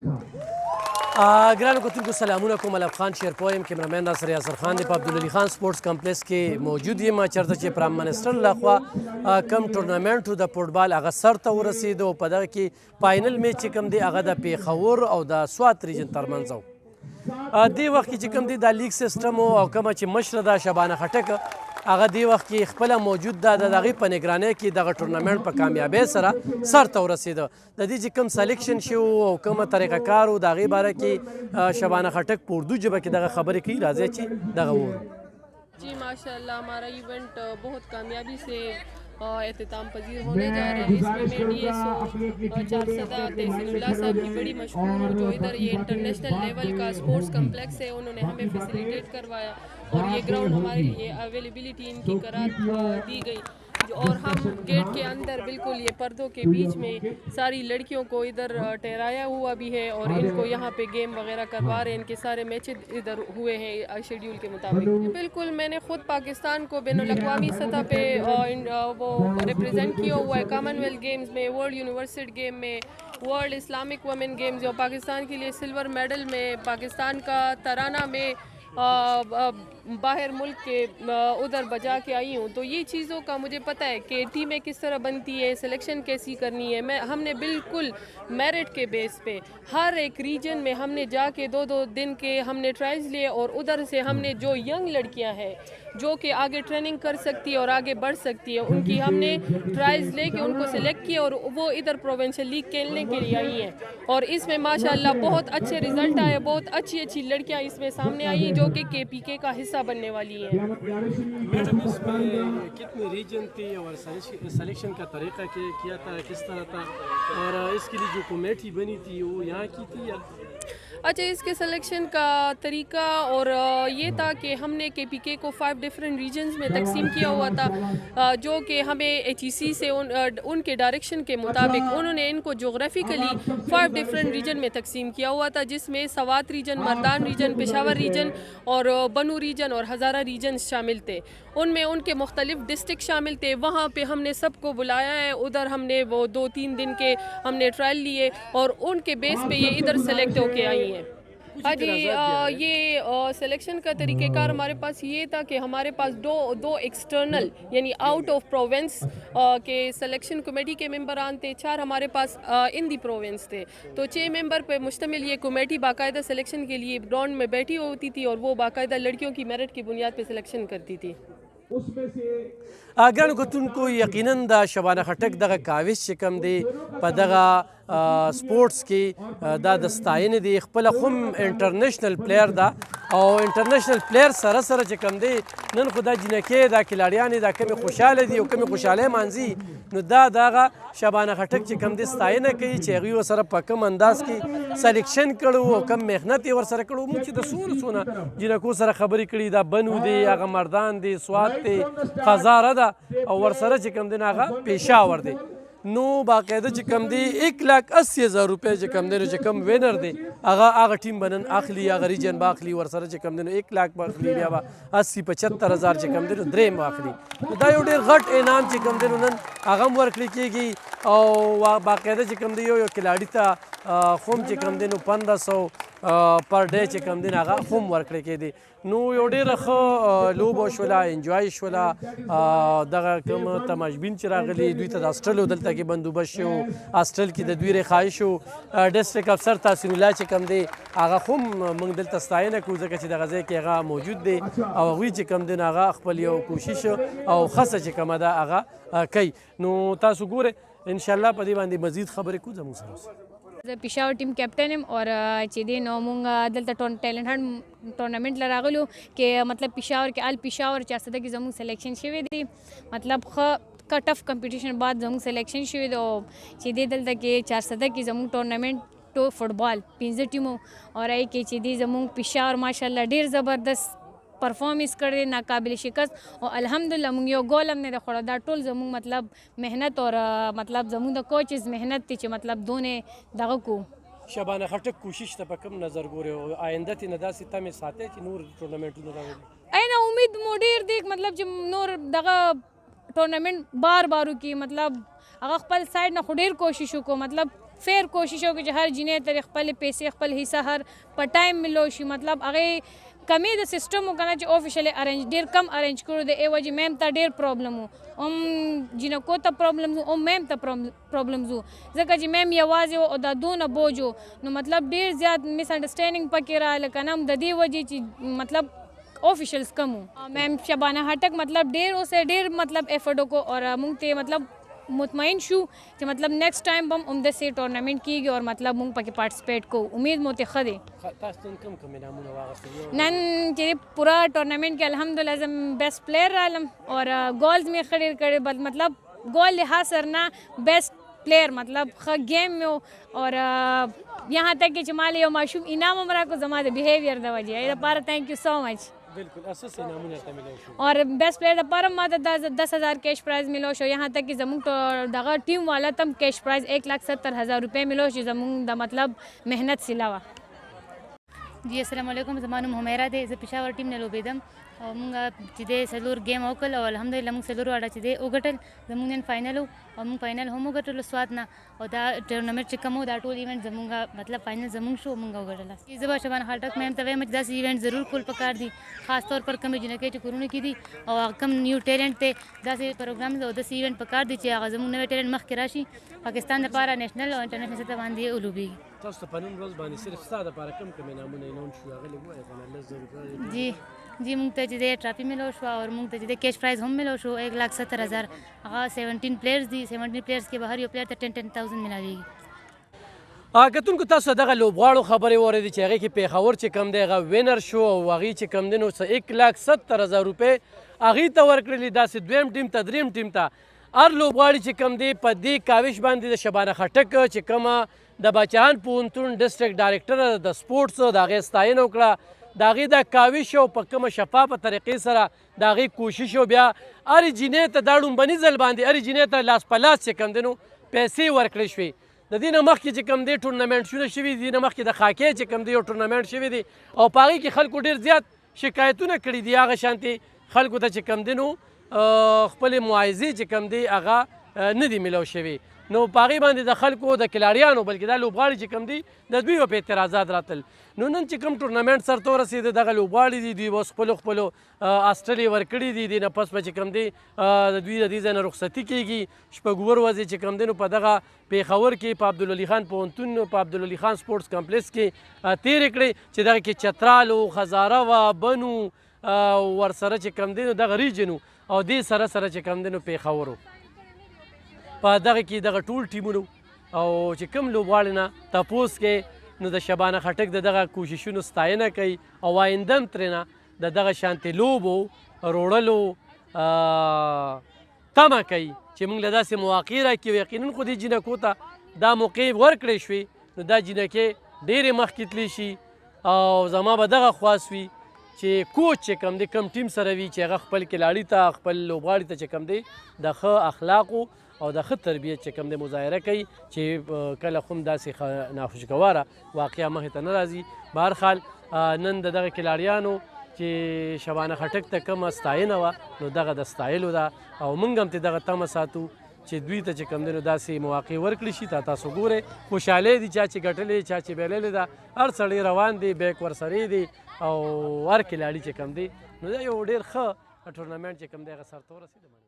ګرانو کتونکو سلامونه کوم. علم خان شیرپوی یم، کیمرامین ناصر یاسر خان دی. په عبدالعلي خان سپورټس کمپلیکس کې موجود یم، چېرته چې پرایم منسټر لخوا کم ټورنمنټ د فوټبال هغه سر ته ورسېد او په دغه کې فاینل میچ چې کوم دی هغه د پېښور او د سوات ریجن ترمنځ و. دې وخت کې چې کوم دی دا لیګ سیسټم او کومه چې مشره ده شبانه خټک هغه دې وخت کې خپله موجود ده. د هغې په نګرانۍ کې دغه ټورنمنټ په کامیابۍ سره سر ته ورسېده. د دې چې کوم سلیکشن شو او کومه طریقه کار و د هغې باره کې شبانه خټک په اردو ژبه کې دغه خبرې کوي. راځئ چې دغه وورو. جی ماشاء اللہ ہمارا ایونٹ بہت کامیابی سے اختتام پذیر ہونے جا رہا ہے. اس میں ڈی ایس او چارسدہ تحسین اللہ صاحب کی بڑی مشکور ہوں جو ادھر یہ انٹرنیشنل لیول کا اسپورٹس کمپلیکس ہے انہوں نے ہمیں فیسیلیٹیٹ کروایا اور یہ گراؤنڈ ہمارے لیے اویلیبلٹی ان کی قرار دی گئی. اور ہم گیٹ کے اندر بالکل یہ پردوں کے بیچ میں ساری لڑکیوں کو ادھر ٹھہرایا ہوا بھی ہے اور ان کو یہاں پہ گیم وغیرہ کروا رہے ہیں. ان کے سارے میچز ادھر ہوئے ہیں شیڈیول کے مطابق. بالکل میں نے خود پاکستان کو بین الاقوامی سطح پہ وہ ریپرزینٹ کیا ہوا ہے کامن ویلتھ گیمز میں، ورلڈ یونیورسٹی گیم میں، ورلڈ اسلامک وومن گیمز جو پاکستان کے لیے سلور میڈل میں، پاکستان کا ترانہ میں باہر ملک کے ادھر بجا کے آئی ہوں. تو یہ چیزوں کا مجھے پتہ ہے کہ ٹیمیں کس طرح بنتی ہے، سلیکشن کیسی کرنی ہے. ہم نے بالکل میرٹ کے بیس پہ ہر ایک ریجن میں ہم نے جا کے 2-2 دن کے ہم نے ٹرائلز لیے اور ادھر سے ہم نے جو ینگ لڑکیاں ہیں جو کہ آگے ٹریننگ کر سکتی ہے اور آگے بڑھ سکتی ہے ان کی ہم نے ٹرائلز لے کے ان کو سلیکٹ کیا اور وہ ادھر پروونشل لیگ کھیلنے کے لیے آئی ہیں. اور اس میں ماشاءاللہ بہت اچھے رزلٹ آئے، بہت اچھی لڑکیاں اس میں سامنے آئی ہیں جو کہ KPK کا حصہ بننے والی ہیں. میڈم اس میں کتنے ریجن تھے اور سلیکشن کا طریقہ کیا تھا کس طرح تھا اور اس کے لیے جو کمیٹی بنی تھی وہ یہاں کی تھی یا؟ اچھا، اس کے سلیکشن کا طریقہ اور یہ تھا کہ ہم نے KPK کو 5 ڈفرینٹ ریجنز میں تقسیم کیا ہوا تھا جو کہ ہمیں HEC سے ان کے ڈائریکشن کے مطابق انہوں نے ان کو جغرافیکلی 5 ڈفرینٹ ریجن میں تقسیم کیا ہوا تھا جس میں سوات ریجن، مردان ریجن، پشاور ریجن اور بنو ریجن اور ہزارہ ریجن شامل تھے. ان میں ان کے مختلف ڈسٹرکٹ شامل تھے. وہاں پہ ہم نے سب کو بلایا ہے. ادھر ہم نے وہ 2-3 دن کے ہم نے ٹرائل لیے اور ان کے بیس پہ یہ ادھر سلیکٹ ہو کے آئی ہیں. ہاں جی، یہ سلیکشن کا طریقہ کار ہمارے پاس یہ تھا کہ ہمارے پاس دو ایکسٹرنل یعنی آؤٹ آف پروونس کے سلیکشن کمیٹی کے ممبران تھے. 4 ہمارے پاس ان دی پروونس تھے. تو 6 ممبر پہ مشتمل یہ کمیٹی باقاعدہ سلیکشن کے لیے گراؤنڈ میں بیٹھی ہوتی تھی اور وہ باقاعدہ لڑکیوں کی میرٹ کی بنیاد پہ سلیکشن کرتی تھی. ګرانو کتونکو یقینا د شبانه خټک دغه کاوش چې کوم دی په دغه سپورټس کې دا د ستاینې دی. خپله خو انټرنیشنل پلیر ده او انټرنیشنل پلیر سره سره چې کوم دی نن خو دا جنکې دا کلاړیانې دا کمې خوشحاله دي او کمې خوشحالۍ مانځي نو دا دغه شبانه خټک چې کوم دی ستاینه کوي چې هغوی ورسره په کوم انداز کې سلیکشن کړو او کم محنت یې ورسره کړو. موږ چې د څونه جنکو سره خبرې کړي دا بنو دی، هغه مردان دی، سوات دی، هزاره ده او ورسره چې کوم دی نه هغه پېښور دی. نو باقاعده چې کوم دی 1,80,000 روپۍ چې کوم دی نو چې کوم وینر دی هغه ټیم به نن اخلي، هغه ریجن به اخلي، ورسره چې کوم دی نو 1,00,000 به اخلي، بیا به 80-75,000 چې کوم دی نو درېیم به اخلي. نو دا یو ډېر غټ انعام چې کوم دی نو نن هغه هم ورکړل کېږي او باقاعده چې کوم دی یو کلاړي ته خو هم چې کوم دی نو 1500 پر ډے چې کوم دی نو هغه خو هم ورکړی کېدی. نو یو ډېره ښه لوبه شوله، انجوای شوله. دغه کوم تماشبین چې راغلي دوی ته د هاسټلو دلته کې بندوبست شو، هاسټل کې د دوی رخایي شو. ډسټرک افسر تحسین الله چې کوم دی هغه خو هم موږ دلته ستاینه کوو ځکه چې دغه ځای کې هغه موجود دی او هغوی چې کوم دی نو هغه خپل یو کوشش او هڅه چې کومه ده هغه کوي. نو تاسو ګورئ انشاءالله په دې باندې مزید خبرې کوو زموږ سره. زه پېښور ټیم کیپټن یم اور چې دی نو مونږ دلته ټیلنټ هنټ ټورنمنټ له راغلو کې مطلب پېښور کې ال پېښور چارسده کې زموږ سلیکشن شوی دی. مطلب ښه ټف کمپټیشن بعد زموږ سلیکشن شوی دی او چې دی دلته کې چارسده کې زموږ ټورنمنټ فټبال 15 ټیمو اور هغې کې چې دی زموږ پېښور ماشاءالله ډېر زبردست پرفارمنس کړی، ناقابل شکست او الحمدلله موږ یو ګول هم نه دی خوړی. دا ټول زموږ مطلب محنت اور مطلب زموږ د کوچز محنت دی چې مطلب دونې دغه کو. شبانه خټک کوشش ته په کوم نظر ګورې او آینده ترې نه داسې تمې ساتئ چې نور ټورنمنټونه راولي؟ اینه امید مو ډېر دی مطلب چې نور دغه ټورنمنټ بار وکړي. مطلب هغه خپل سایډ نه خو ډېر کوشش وکړو. مطلب فیر کوشش وکړي چې هر جینۍ ته خپلې پیسې خپل حصه هر په ټایم ملو شي مطلب هغې کمی د سیسټم و که نه چې آفیشلی ارینج ډېر کم ارینج کړو د ای وجې میم ته ډېر پرابلم و جینکو ته پرابلم و میم ته پرابلمز و ځکه چې میم یوازې و او دا دونه بوج و نو مطلب ډېر زیات مس انډرسټینډینګ پکې راغله که نه د دې وجې چې مطلب آفیشلز کم و میم شبانه خټک مطلب ډېر اوسه ډېر مطلب ایفرټ وکړو اور موږ ته مطلب مطمئن شو چې مطلب نیکسٹ ټایم به هم همداسې ټورنمنټ کیږي او مطلب موږ پکې پارټیسپیټ کوو امید مو ته ښه دی تاسو نن کوم انعامونه واخیستل؟ نن چې پورا ټورنمنټ کې الحمدلله زه بیسټ پلیئر رالم اور گولز مې ښه ډېر کړي بل مطلب گول لحاظ سره نه بیسټ پلیئر مطلب ښه گیم مې اور یہاں تک چې ما له یو ماشوم انعام هم راکړو زما د بیهیویر د وجې لپاره تھینک یو سو مچ بالکل اساس انعامونه ته ملو شو اور بیسٹ پلیئر لپاره ما ته 10,000 کیش پرائز ملو شو یہاں تک چې زموږ دغه ټیم والا تم کیش پرائز 1,70,000 روپے ملو شو زموږ د مطلب محنت سلاوه جی السلام علیکم زما نوم حمیره دی زه پېښور ټیم نه لوبېدم او مونږ چې دی څلور گیم وکړل او الحمدلله مونږ څلور واړه چې دی وګټل زموږ نن فاینل و او مونږ فاینل هم وګټلو سواد نه او دا ټورنمنټ چې کوم و دا ټول ایونټ زمونږ مطلب فاینل زمونږ شو مونږ وګټله زه به شبانه خټک میم ته وایم چې داسې ایونټ ضرور کول پکار دي خاص طور پر کومې جنکۍ چې کورونو کې دي او هغه کم نیو ټیلنټ دی داسې پروګرام او داسې ایونټ پکار دي چې هغه زموږ نوی ټیلنټ مخکې راشي پاکستان لپاره نیشنل او انټرنیشنل سطح باندې ولوبېږي تاسو ته په نن ورځ باندې صرف ستا دپاره کوم انعامونه اناونس شو هغه لږ ووایه که نه 10,000 روپۍ جی جی مونږ ته چې دی ټرافي ملو شو او مونږ ته چې دی کیش پرایز هم ملو شو 1,70,000 هغه 17 پلیئرز دي 17 پلیئرز کې به هر یو پلیئر ته 10,000 ملاویږي کتونکو تاسو دغه لوبغاړو خبرې واورېدې چې هغې کې پېښور چې کوم دی هغه وینر شو او هغې چې کوم دی نو 1,70,000 روپۍ هغې ته ورکړلې داسې دویم ټیم ته دریم ټیم ته هر لوبغاړي چې کوم دی په دې کاوش باندې د شبانه خټک چې کومه د بچهان پوهنتون ډسټرکټ ډایرکټر د سپورټس د هغې ستاینه وکړه د هغې دا کاوش او په کومه شفافه طریقې سره د هغې کوشش او بیا هرې جینۍ ته دا لومبني ځل باندې هرې جینۍ ته لاس په لاس چې کوم دی نو پیسې ورکړې شوې د دې نه مخکې چې کوم دی ټورنمنټونه شوي دي دې نه مخکې د خاکۍ چې کوم دی یو ټورنمنټ شوی دی او په هغې کې خلکو ډېر زیات شکایتونه کړي دي هغه شانتې خلکو ته چې کوم دی نو خپلې معایزې چې کوم دی هغه نه دي میلاو شوي نو په هغې باندې د خلکو د کلاړیانو بلکې دا لوبغاړي چې کوم دي د دوی په اعتراضات راتل نو نن چې کوم ټورنمنټ سرته ورسېده دغه لوبغاړي دي دوی اوس خپلو اسټلې ورکړي دي دې نه پس به چې کوم دی د دوی د دې ځای نه رخصتي کېږي شپږ ورځې چې کوم دی نو په دغه پېښور کې په عبدالولي خان پوهنتون په عبدالولي خان سپورټس کمپلیکس کې تېرې کړې چې دغه کې چترال و خزاره وه بن ورسره چې کوم دی نو دغه ریجن او دې سره سره چې کوم دی نو پېښور و په دغه کې دغه ټول ټیمونو او چې کوم لوبغاړي نه تپوس کې نو د شبانه خټک د دغه کوششونو ستاینه کوي او آینده هم ترېنه د دغه شانتې لوبو روړلو تمه کوي چې موږ له داسې مواقع راکړي یقینا خو دې جینکو ته دا موقع ورکړی شوې نو دا جینکې ډېرې مخکې تللی شي او زما به دغه خواست وي چې کوچ چې کوم دی کوم ټیم سره وي چې هغه خپل کلاړي ته خپل لوبغاړي ته چې کوم دی د ښه اخلاقو او د ښه تربیت چې کوم دی مظاهره کوي چې کله خو هم داسې ناخوشګواره واقعه مخې ته نه راځي بهرحال نن د دغه کلاړیانو چې شبانه خټک ته کومه ستاینه وه نو دغه د ستایلو ده او موږ هم ترې دغه تمه ساتو چې دوی ته چې کوم دی نو داسې مواقع ورکړي شي تاسو ګورئ خوشحالۍ دي چا چې ګټلې چا چې بایللې ده هر سړی روان دی بیک ورسرې دی او هر کلاړي چې کوم دی نو دا یو ډېر ښه ټورنمنټ چې کوم دی هغه سرته ورسېده